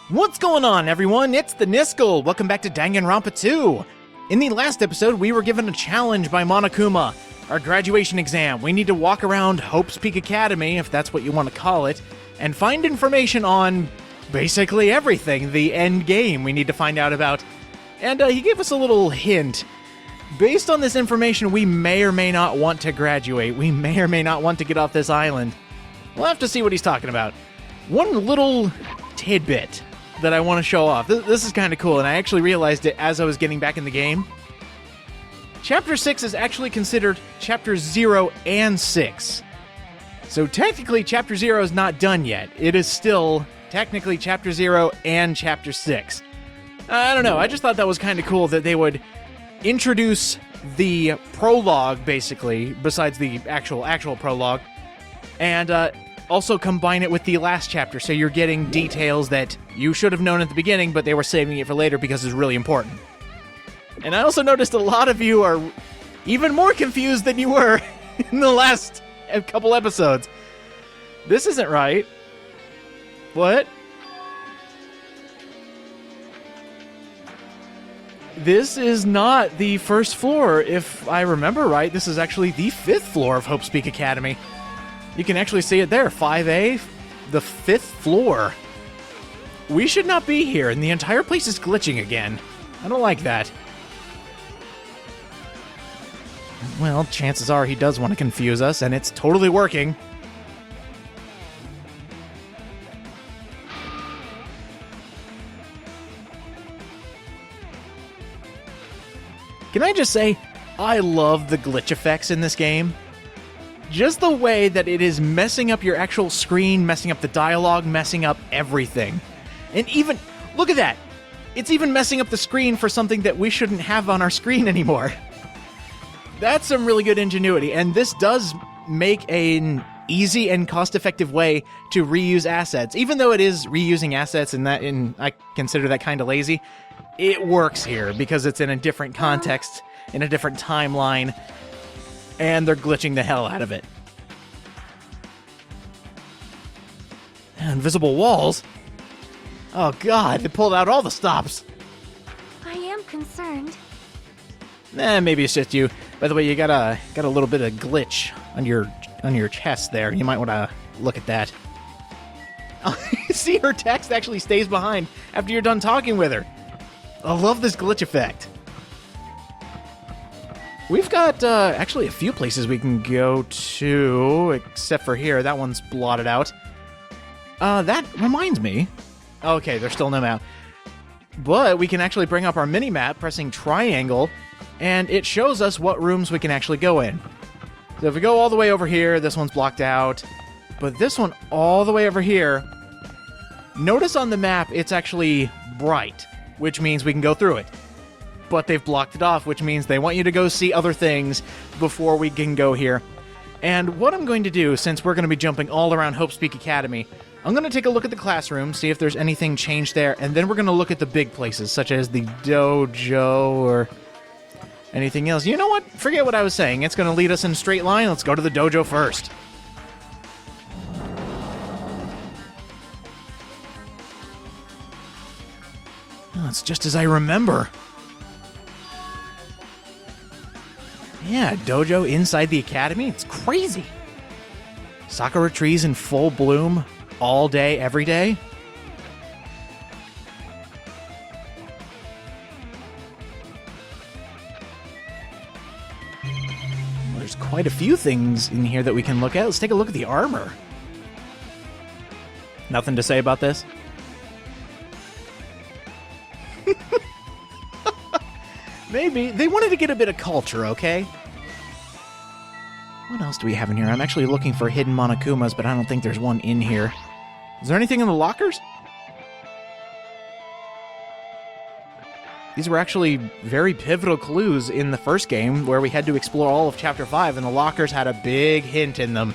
What's going on, everyone? It's the Niskel. Welcome back to Danganronpa 2. In the last episode, we were given a challenge by Monokuma, our graduation exam. We need to walk around Hope's Peak Academy, if that's what you want to call it, and find information on basically everything, the end game we need to find out about. And he gave us a little hint. Based on this information, we may or may not want to graduate. We may or may not want to get off this island. We'll have to see what he's talking about. One little tidbit that I want to show off. This is kind of cool, and I actually realized it as I was getting back in the game. Chapter 6 is actually considered Chapter 0 and 6. So technically, Chapter 0 is not done yet. It is still technically Chapter 0 and Chapter 6. I don't know, I just thought that was kind of cool that they would introduce the prologue, basically, besides the actual prologue, and also combine it with the last chapter, so you're getting details that you should have known at the beginning, but they were saving it for later because it's really important. And I also noticed a lot of you are even more confused than you were in the last couple episodes. This isn't right. What? This is not the first floor. If I remember right, this is actually the 5th floor of Hope's Peak Academy. You can actually see it there, 5A, the 5th floor. We should not be here, and the entire place is glitching again. I don't like that. Well, chances are he does want to confuse us, and it's totally working. Can I just say, I love the glitch effects in this game. Just the way that it is messing up your actual screen, messing up the dialogue, messing up everything. And even, look at that! It's even messing up the screen for something that we shouldn't have on our screen anymore. That's some really good ingenuity, and this does make an easy and cost-effective way to reuse assets. Even though it is reusing assets and I consider that kind of lazy, it works here because it's in a different context, in a different timeline, and they're glitching the hell out of it. Invisible walls? Oh god, they pulled out all the stops. I am concerned. Maybe it's just you. By the way, you got a little bit of glitch on your chest there. You might want to look at that. See, her text actually stays behind after you're done talking with her. I love this glitch effect. We've got actually a few places we can go to, except for here. That one's blotted out. That reminds me. Okay, there's still no map. But we can actually bring up our mini-map pressing triangle, and it shows us what rooms we can actually go in. So if we go all the way over here, this one's blocked out. But this one all the way over here, notice on the map it's actually bright, which means we can go through it. But they've blocked it off, which means they want you to go see other things before we can go here. And what I'm going to do, since we're going to be jumping all around Hope's Peak Academy, I'm going to take a look at the classroom, see if there's anything changed there, and then we're going to look at the big places, such as the Dojo or anything else. You know what? Forget what I was saying. It's going to lead us in a straight line. Let's go to the Dojo first. Oh, it's just as I remember. Yeah, Dojo inside the academy? It's crazy. Sakura trees in full bloom all day, every day. Well, there's quite a few things in here that we can look at. Let's take a look at the armor. Nothing to say about this? Maybe. They wanted to get a bit of culture, okay? What else do we have in here? I'm actually looking for hidden Monokumas, but I don't think there's one in here. Is there anything in the lockers? These were actually very pivotal clues in the first game, where we had to explore all of Chapter 5, and the lockers had a big hint in them.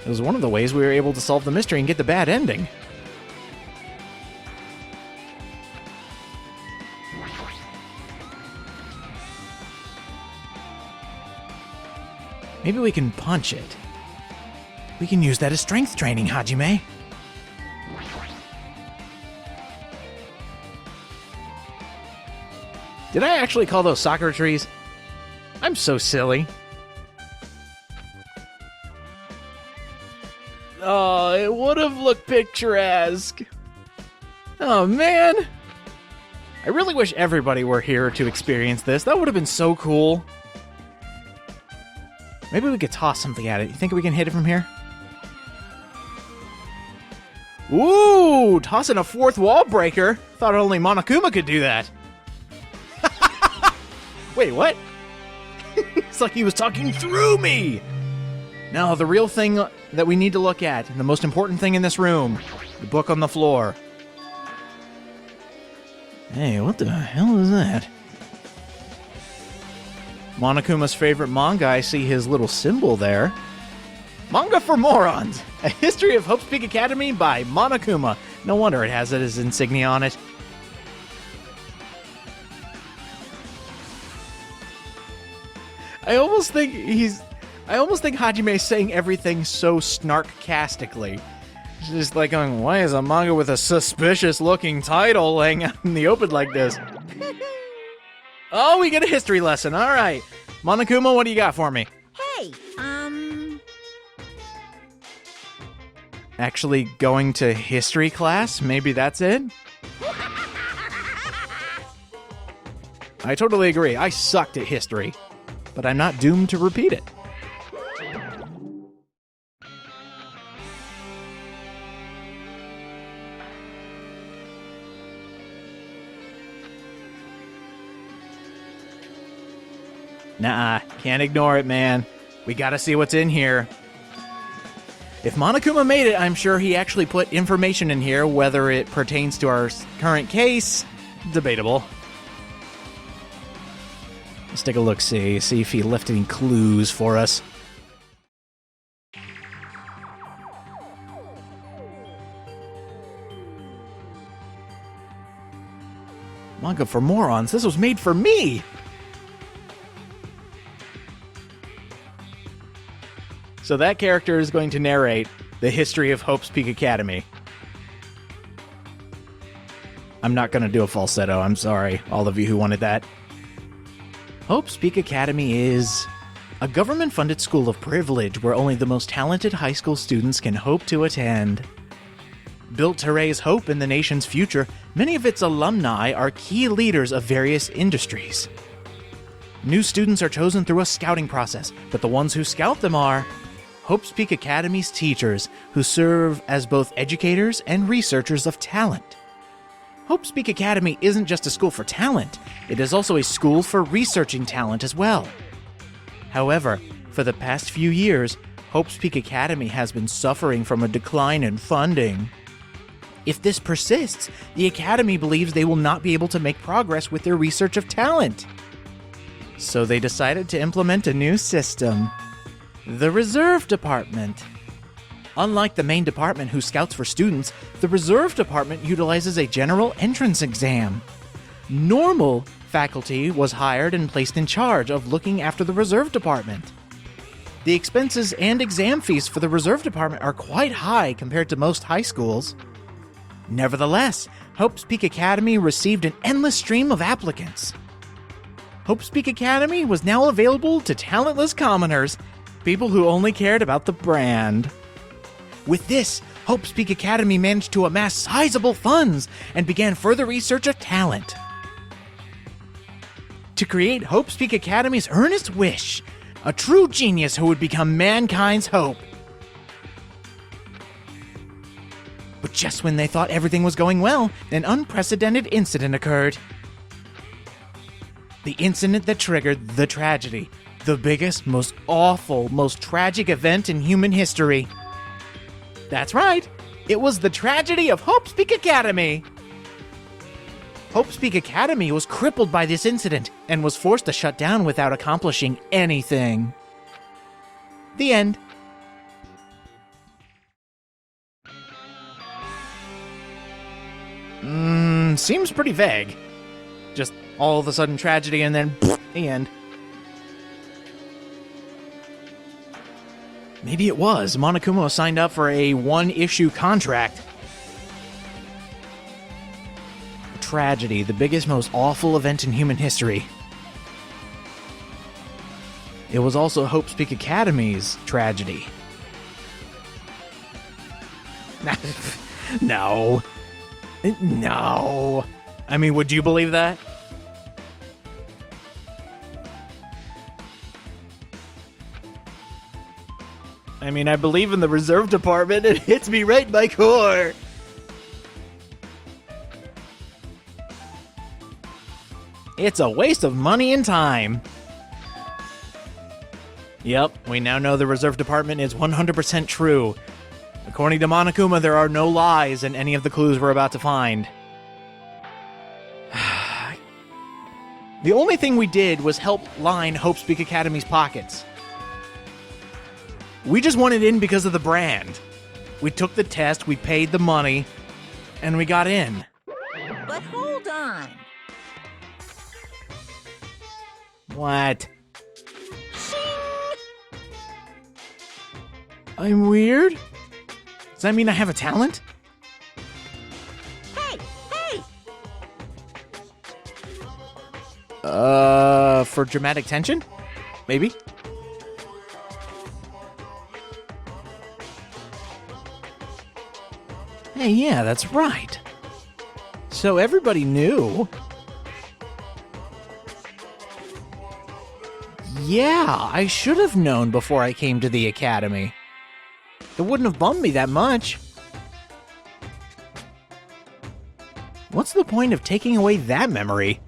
It was one of the ways we were able to solve the mystery and get the bad ending. Maybe we can punch it. We can use that as strength training, Hajime. Did I actually call those soccer trees? I'm so silly. Oh, it would have looked picturesque. Oh, man. I really wish everybody were here to experience this. That would have been so cool. Maybe we could toss something at it. You think we can hit it from here? Ooh, tossing a fourth wall breaker. Thought only Monokuma could do that. Wait, what? It's like he was talking through me. Now, the real thing that we need to look at, and the most important thing in this room, the book on the floor. Hey, what the hell is that? Monokuma's favorite manga, I see his little symbol there. Manga for Morons! A History of Hope's Peak Academy by Monokuma. No wonder it has his insignia on it. I almost think Hajime is saying everything so snarkastically. It's just like going, why is a manga with a suspicious-looking title laying out in the open like this? Oh, we get a history lesson. All right. Monokuma, what do you got for me? Hey, Actually going to history class? Maybe that's it? I totally agree. I sucked at history. But I'm not doomed to repeat it. Nah, can't ignore it, man. We gotta see what's in here. If Monokuma made it, I'm sure he actually put information in here, whether it pertains to our current case, debatable. Let's take a look-see, see if he left any clues for us. Manga for Morons, this was made for me! So that character is going to narrate the history of Hope's Peak Academy. I'm not going to do a falsetto, I'm sorry, all of you who wanted that. Hope's Peak Academy is a government-funded school of privilege where only the most talented high school students can hope to attend. Built to raise hope in the nation's future, many of its alumni are key leaders of various industries. New students are chosen through a scouting process, but the ones who scout them are Hope's Peak Academy's teachers, who serve as both educators and researchers of talent. Hope's Peak Academy isn't just a school for talent, it is also a school for researching talent as well. However, for the past few years, Hope's Peak Academy has been suffering from a decline in funding. If this persists, the Academy believes they will not be able to make progress with their research of talent. So they decided to implement a new system. The Reserve Department. Unlike the main department who scouts for students, the Reserve Department utilizes a general entrance exam. Normal faculty was hired and placed in charge of looking after the Reserve Department. The expenses and exam fees for the Reserve Department are quite high compared to most high schools. Nevertheless, Hope's Peak Academy received an endless stream of applicants. Hope's Peak Academy was now available to talentless commoners, people who only cared about the brand. With this, Hope's Peak Academy managed to amass sizable funds and began further research of talent. To create Hope's Peak Academy's earnest wish, a true genius who would become mankind's hope. But just when they thought everything was going well, an unprecedented incident occurred. The incident that triggered the tragedy. The biggest, most awful, most tragic event in human history. That's right. It was the tragedy of Hope's Peak Academy. Hope's Peak Academy was crippled by this incident and was forced to shut down without accomplishing anything. The end. Seems pretty vague. Just all of a sudden tragedy and then the end. Maybe it was. Monokuma signed up for a one-issue contract. tragedy, the biggest, most awful event in human history. It was also Hope's Peak Academy's tragedy. No. No. I mean, would you believe that? I mean, I believe in the reserve department. It hits me right in my core. It's a waste of money and time. Yep, we now know the reserve department is 100% true. According to Monokuma, there are no lies in any of the clues we're about to find. The only thing we did was help line Hope's Peak Academy's pockets. We just wanted in because of the brand. We took the test, we paid the money, and we got in. But hold on. What? Shing! I'm weird? Does that mean I have a talent? Hey! Hey! For dramatic tension? Maybe? Hey, yeah, that's right. So everybody knew. Yeah, I should have known before I came to the academy. It wouldn't have bummed me that much. What's the point of taking away that memory?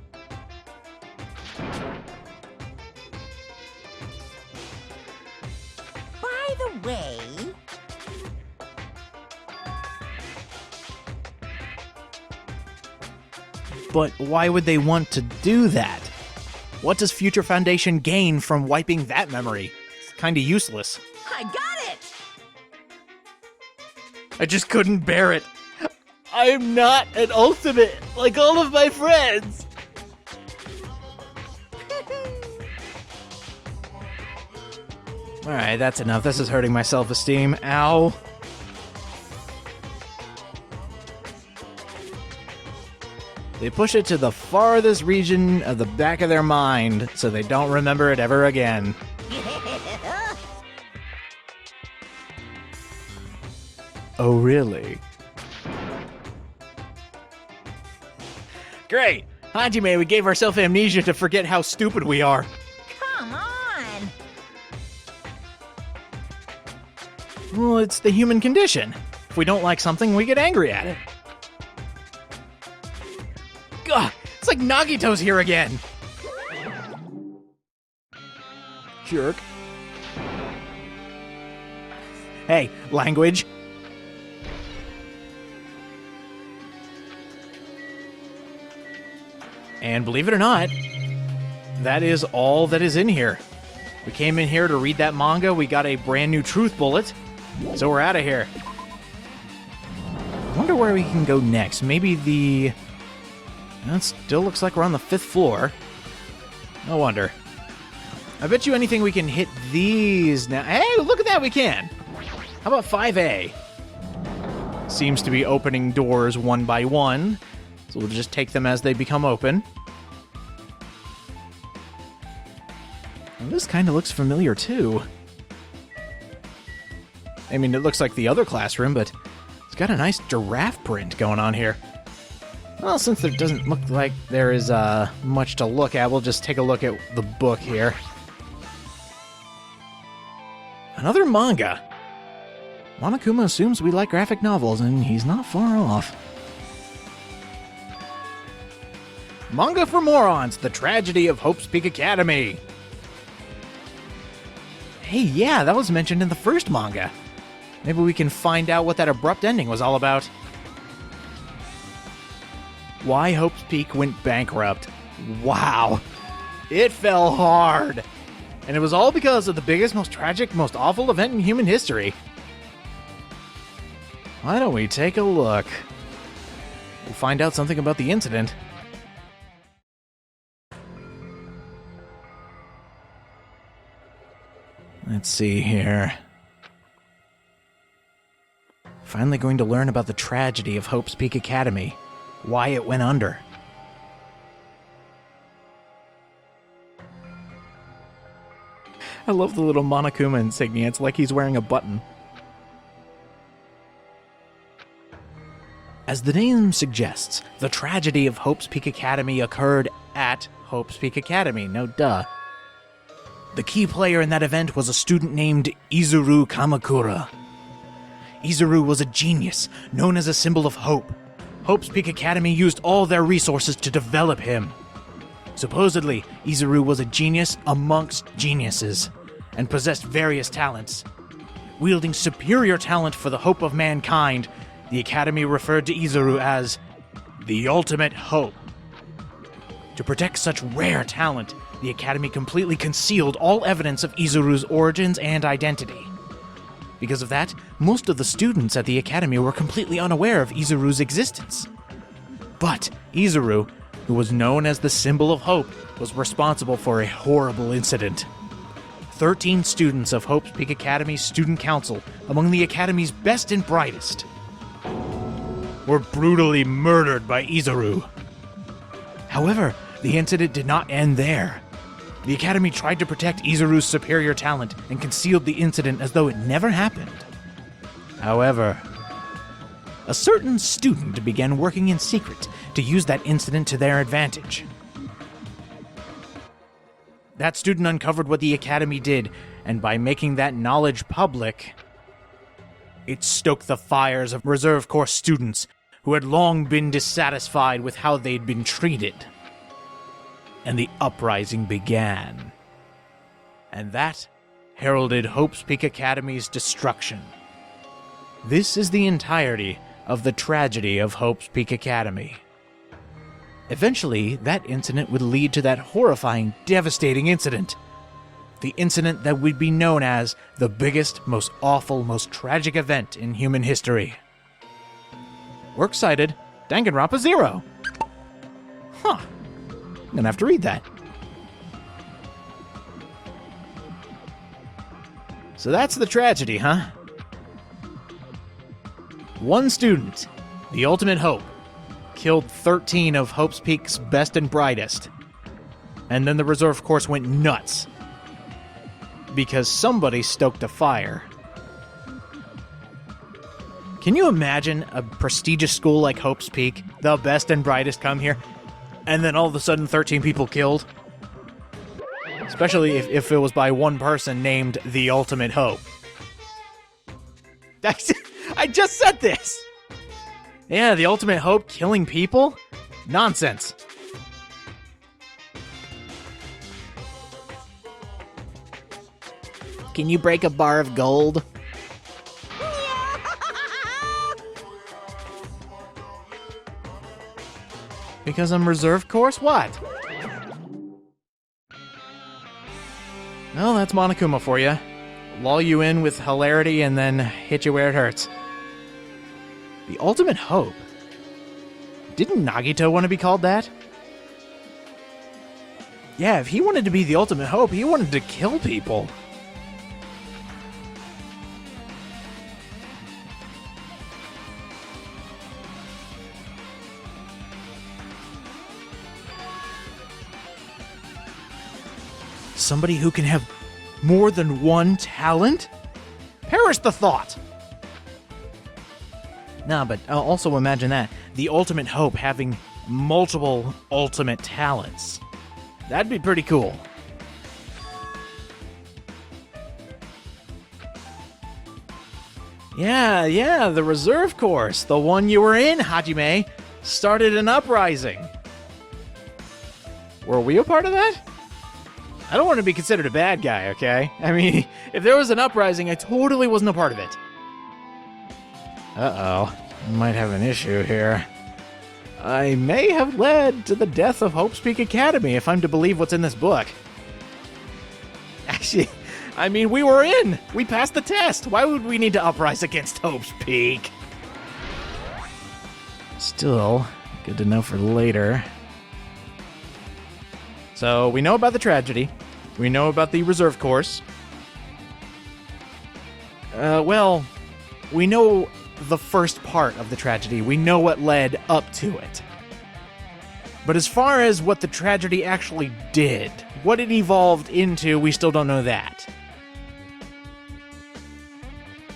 By the way... But why would they want to do that? What does Future Foundation gain from wiping that memory? It's kinda useless. I got it! I just couldn't bear it. I'm not an ultimate like all of my friends. Alright, that's enough. This is hurting my self-esteem. Ow. They push it to the farthest region of the back of their mind so they don't remember it ever again. Oh, really? Great! Hajime, we gave ourselves amnesia to forget how stupid we are. Come on! Well, it's the human condition. If we don't like something, we get angry at it. Gah! It's like Nagito's here again! Jerk. Hey, language. And believe it or not, that is all that is in here. We came in here to read that manga, we got a brand new truth bullet, so we're out of here. I wonder where we can go next. Maybe the... That still looks like we're on the 5th floor. No wonder. I bet you anything we can hit these now. Hey, look at that, we can! How about 5A? Seems to be opening doors one by one, so we'll just take them as they become open. And this kind of looks familiar, too. I mean, it looks like the other classroom, but it's got a nice giraffe print going on here. Well, since there doesn't look like there is much to look at, we'll just take a look at the book here. Another manga. Monokuma assumes we like graphic novels, and he's not far off. Manga for Morons, The Tragedy of Hope's Peak Academy. Hey, yeah, that was mentioned in the first manga. Maybe we can find out what that abrupt ending was all about. Why Hope's Peak went bankrupt. Wow. It fell hard. And it was all because of the biggest, most tragic, most awful event in human history. Why don't we take a look? We'll find out something about the incident. Let's see here. Finally going to learn about the tragedy of Hope's Peak Academy. Why it went under. I love the little Monokuma insignia. It's like he's wearing a button. As the name suggests, the tragedy of Hope's Peak Academy occurred at Hope's Peak Academy. No duh. The key player in that event was a student named Izuru Kamakura. Izuru was a genius, known as a symbol of hope. Hope's Peak Academy used all their resources to develop him. Supposedly, Izuru was a genius amongst geniuses, and possessed various talents. Wielding superior talent for the hope of mankind, the Academy referred to Izuru as the ultimate hope. To protect such rare talent, the Academy completely concealed all evidence of Izuru's origins and identity. Because of that, most of the students at the Academy were completely unaware of Izuru's existence. But Izuru, who was known as the symbol of hope, was responsible for a horrible incident. 13 students of Hope's Peak Academy's Student Council, among the Academy's best and brightest, were brutally murdered by Izuru. However, the incident did not end there. The Academy tried to protect Izuru's superior talent and concealed the incident as though it never happened. However, a certain student began working in secret to use that incident to their advantage. That student uncovered what the Academy did, and by making that knowledge public, it stoked the fires of Reserve Corps students who had long been dissatisfied with how they'd been treated. And the uprising began. And that heralded Hope's Peak Academy's destruction. This is the entirety of the tragedy of Hope's Peak Academy. Eventually, that incident would lead to that horrifying, devastating incident. The incident that would be known as the biggest, most awful, most tragic event in human history. Works cited, Danganronpa 0. Huh. I'm gonna have to read that. So that's the tragedy, huh? One student, the ultimate hope, killed 13 of Hope's Peak's best and brightest. And then the reserve course went nuts. Because somebody stoked a fire. Can you imagine a prestigious school like Hope's Peak, the best and brightest come here, and then all of a sudden 13 people killed? Especially if it was by one person named the Ultimate Hope. I just said this! Yeah, the Ultimate Hope killing people? Nonsense. Can you break a bar of gold? Because I'm reserve course? What? Well, that's Monokuma for you. Lull you in with hilarity and then hit you where it hurts. The Ultimate Hope? Didn't Nagito want to be called that? Yeah, if he wanted to be the Ultimate Hope, he wanted to kill people. Somebody who can have more than one talent? Perish the thought! Nah, but also imagine that. The Ultimate Hope having multiple ultimate talents. That'd be pretty cool. Yeah, the reserve course, the one you were in, Hajime, started an uprising. Were we a part of that? I don't want to be considered a bad guy, okay? I mean, if there was an uprising, I totally wasn't a part of it. Uh-oh. Might have an issue here. I may have led to the death of Hope's Peak Academy, if I'm to believe what's in this book. Actually, I mean, we were in! We passed the test! Why would we need to uprise against Hope's Peak? Still, good to know for later. So, we know about the tragedy. We know about the reserve course. Well, we know the first part of the tragedy. We know what led up to it. But as far as what the tragedy actually did, What it evolved into, we still don't know that.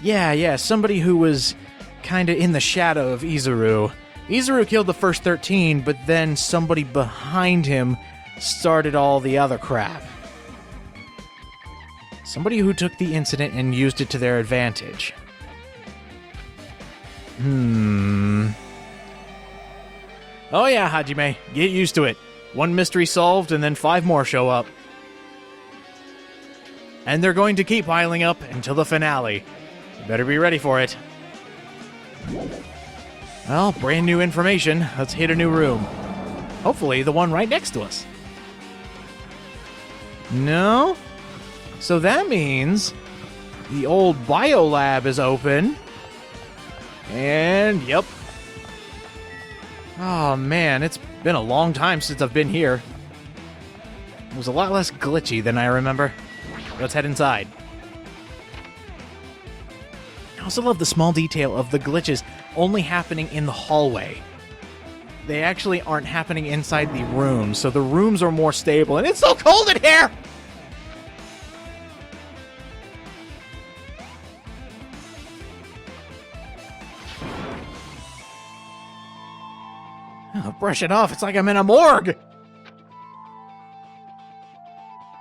Yeah, somebody who was kind of in the shadow of Izuru. Izuru killed the first 13, but then somebody behind him started all the other crap. Somebody who took the incident and used it to their advantage. Oh yeah, Hajime, get used to it. One mystery solved, and then 5 more show up. And they're going to keep piling up until the finale. You better be ready for it. Well, brand new information. Let's hit a new room. Hopefully the one right next to us. No? So that means the old biolab is open. And, yep. Oh man, it's been a long time since I've been here. It was a lot less glitchy than I remember. Let's head inside. I also love the small detail of the glitches only happening in the hallway. They actually aren't happening inside the rooms, so the rooms are more stable, and it's so cold in here! Oh, brush it off, it's like I'm in a morgue!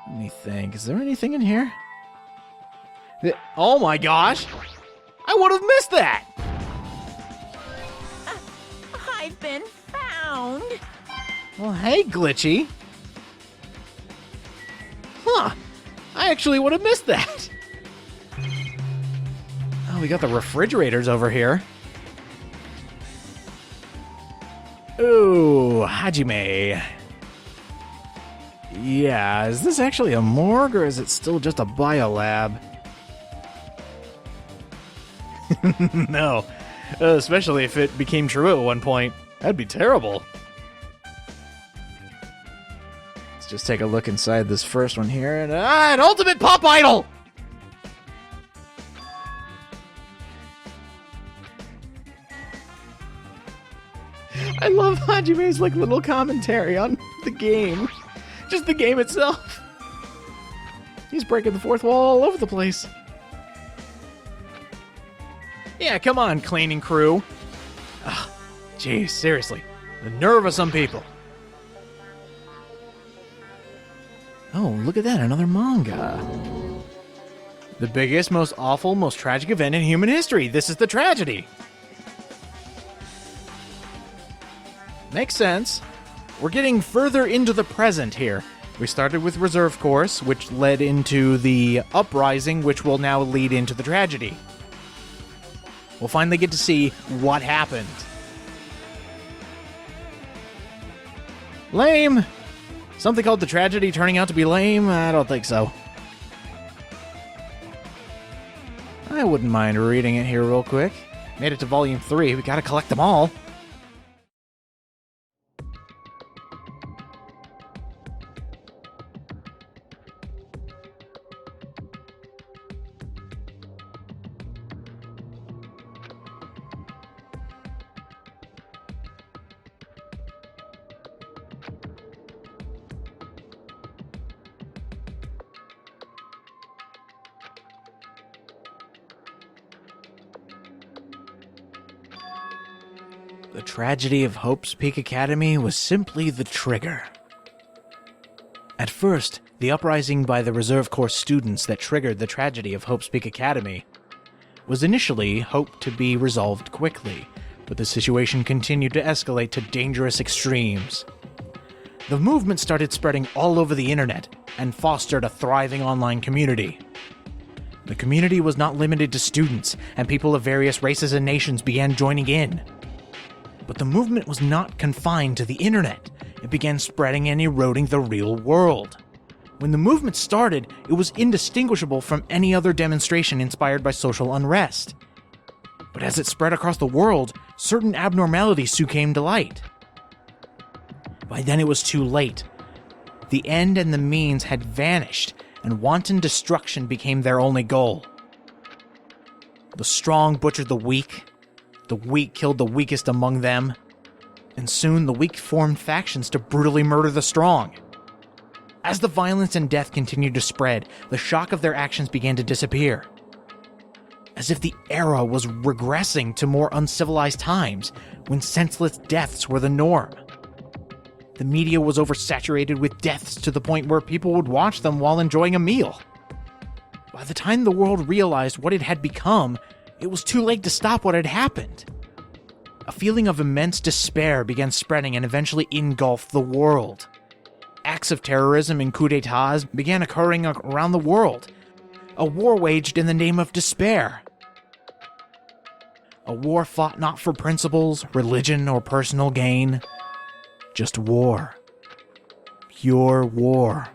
Let me think, is there anything in here? Oh my gosh! I would have missed that! I've been found. Well, hey, Glitchy. Huh. I actually would have missed that. Oh, we got the refrigerators over here. Ooh, Hajime. Yeah, is this actually a morgue or is it still just a biolab? No. Especially if it became true at one point. That'd be terrible. Let's just take a look inside this first one here. And an ultimate pop idol! I love Hajime's like little commentary on the game. Just the game itself. He's breaking the fourth wall all over the place. Yeah, come on, cleaning crew. Ugh, geez, seriously. The nerve of some people. Oh, look at that, another manga. The biggest, most awful, most tragic event in human history. This is the tragedy. Makes sense. We're getting further into the present here. We started with Reserve Course, which led into the Uprising, which will now lead into the tragedy. We'll finally get to see what happened. Lame. Something called the tragedy turning out to be lame? I don't think so. I wouldn't mind reading it here real quick. Made it to volume 3. We gotta collect them all. The tragedy of Hope's Peak Academy was simply the trigger. At first, the uprising by the Reserve Corps students that triggered the tragedy of Hope's Peak Academy was initially hoped to be resolved quickly, but the situation continued to escalate to dangerous extremes. The movement started spreading all over the internet and fostered a thriving online community. The community was not limited to students, and people of various races and nations began joining in. But the movement was not confined to the internet. It began spreading and eroding the real world. When the movement started, it was indistinguishable from any other demonstration inspired by social unrest. But as it spread across the world, certain abnormalities soon came to light. By then it was too late. The end and the means had vanished, and wanton destruction became their only goal. The strong butchered the weak killed the weakest among them, and soon the weak formed factions to brutally murder the strong. As the violence and death continued to spread, the shock of their actions began to disappear. As if the era was regressing to more uncivilized times, when senseless deaths were the norm. The media was oversaturated with deaths to the point where people would watch them while enjoying a meal. By the time the world realized what it had become, it was too late to stop what had happened. A feeling of immense despair began spreading and eventually engulfed the world. Acts of terrorism and coups d'etats began occurring around the world. A war waged in the name of despair. A war fought not for principles, religion, or personal gain. Just war. Pure war.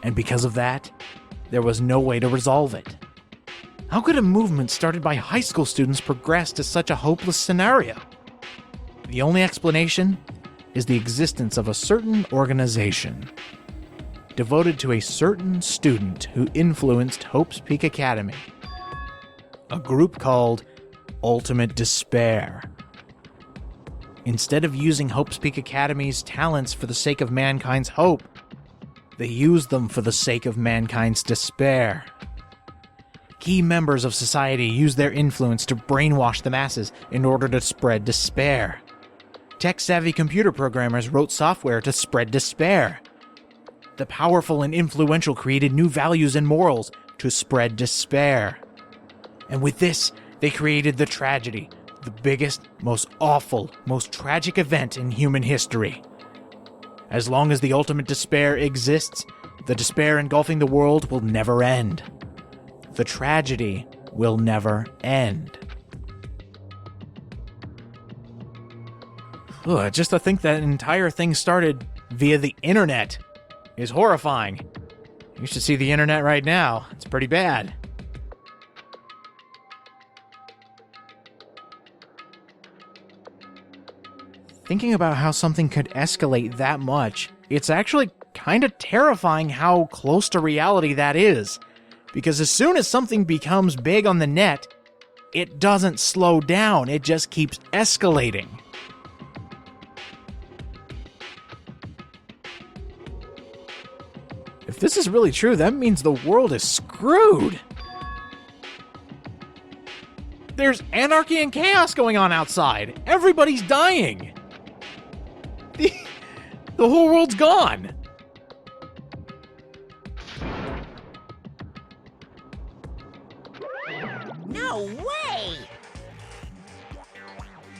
And because of that, there was no way to resolve it. How could a movement started by high school students progress to such a hopeless scenario? The only explanation is the existence of a certain organization devoted to a certain student who influenced Hope's Peak Academy. A group called Ultimate Despair. Instead of using Hope's Peak Academy's talents for the sake of mankind's hope, they used them for the sake of mankind's despair. Key members of society used their influence to brainwash the masses in order to spread despair. Tech-savvy computer programmers wrote software to spread despair. The powerful and influential created new values and morals to spread despair. And with this, they created the tragedy, the biggest, most awful, most tragic event in human history. As long as the ultimate despair exists, the despair engulfing the world will never end. The tragedy will never end. Ugh, just to think that entire thing started via the internet is horrifying. You should see the internet right now. It's pretty bad. Thinking about how something could escalate that much, it's actually kind of terrifying how close to reality that is. Because as soon as something becomes big on the net, it doesn't slow down, it just keeps escalating. If this is really true, that means the world is screwed. There's anarchy and chaos going on outside. Everybody's dying. The whole world's gone. No way!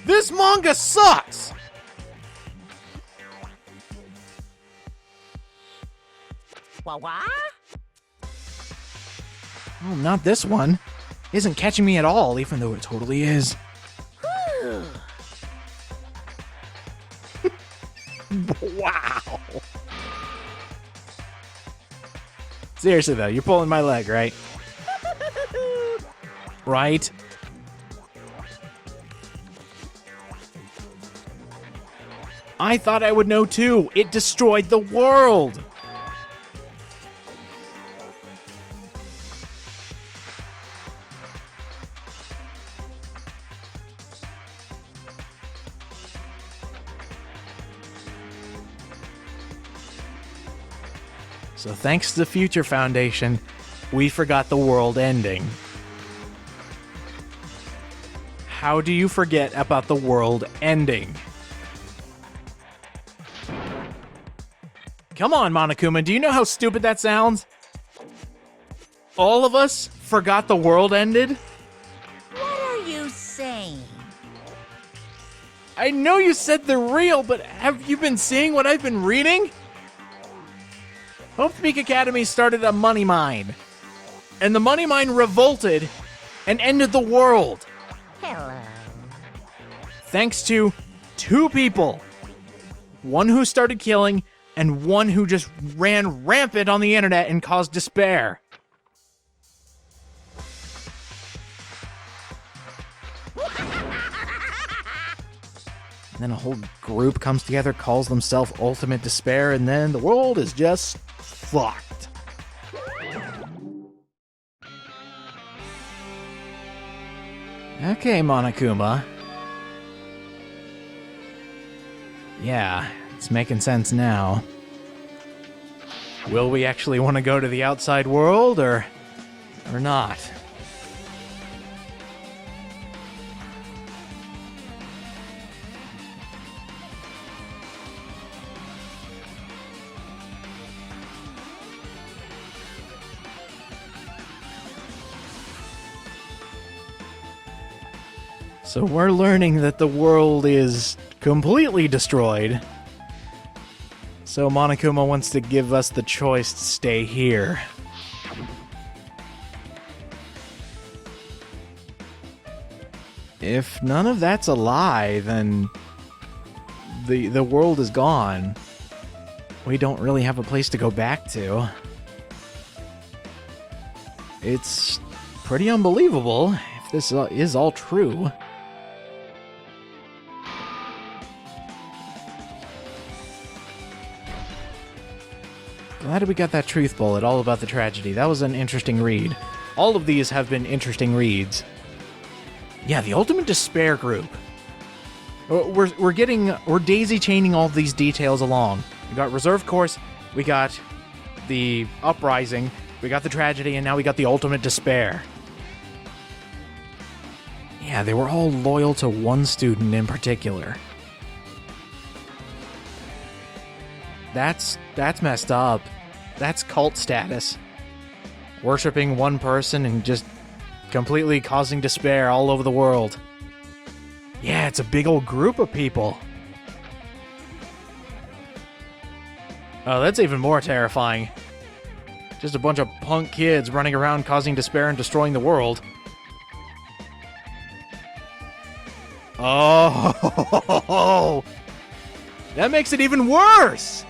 This manga sucks! What? Oh, not this one. Isn't catching me at all, even though it totally is. Wow. Seriously though, you're pulling my leg, right? Right? I thought I would know too. It destroyed the world. So thanks to the Future Foundation, we forgot the world ending. How do you forget about the world ending? Come on, Monokuma, do you know how stupid that sounds? All of us forgot the world ended? What are you saying? I know you said they're real, but have you been seeing what I've been reading? Hope Peak Academy started a money mine. And the money mine revolted and ended the world. Hello. Thanks to two people. One who started killing, and one who just ran rampant on the internet and caused despair. And then a whole group comes together, calls themselves Ultimate Despair, and then the world is just fucked. Okay, Monokuma. Yeah, it's making sense now. Will we actually want to go to the outside world, or not? So we're learning that the world is completely destroyed. So Monokuma wants to give us the choice to stay here. If none of that's a lie, then the world is gone. We don't really have a place to go back to. It's pretty unbelievable if this is all true. Glad we got that truth bullet all about the tragedy. That was an interesting read. All of these have been interesting reads. Yeah, the Ultimate Despair group. We're daisy chaining all of these details along. We got Reserve Course, we got the Uprising, we got the Tragedy, and now we got the Ultimate Despair. Yeah, they were all loyal to one student in particular. That's messed up. That's cult status. Worshipping one person and just completely causing despair all over the world. Yeah, it's a big old group of people. Oh, that's even more terrifying. Just a bunch of punk kids running around causing despair and destroying the world. Oh, that makes it even worse!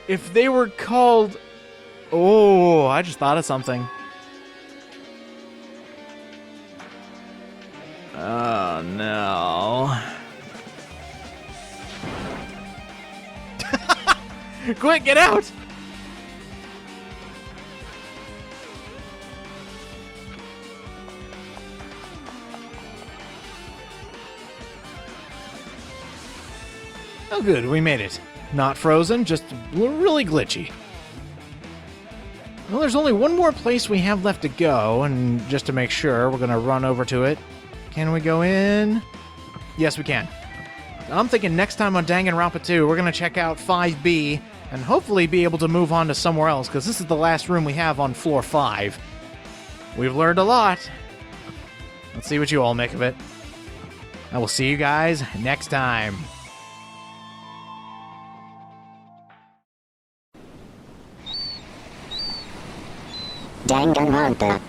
If they were called... Oh, I just thought of something. Oh, no. Quick, get out! Oh, good, we made it. Not frozen, just really glitchy. Well, there's only one more place we have left to go, and just to make sure, we're gonna run over to it. Can we go in? Yes, we can. I'm thinking next time on Danganronpa 2, we're gonna check out 5B, and hopefully be able to move on to somewhere else, because this is the last room we have on floor 5. We've learned a lot. Let's see what you all make of it. I will see you guys next time. Danganronpa.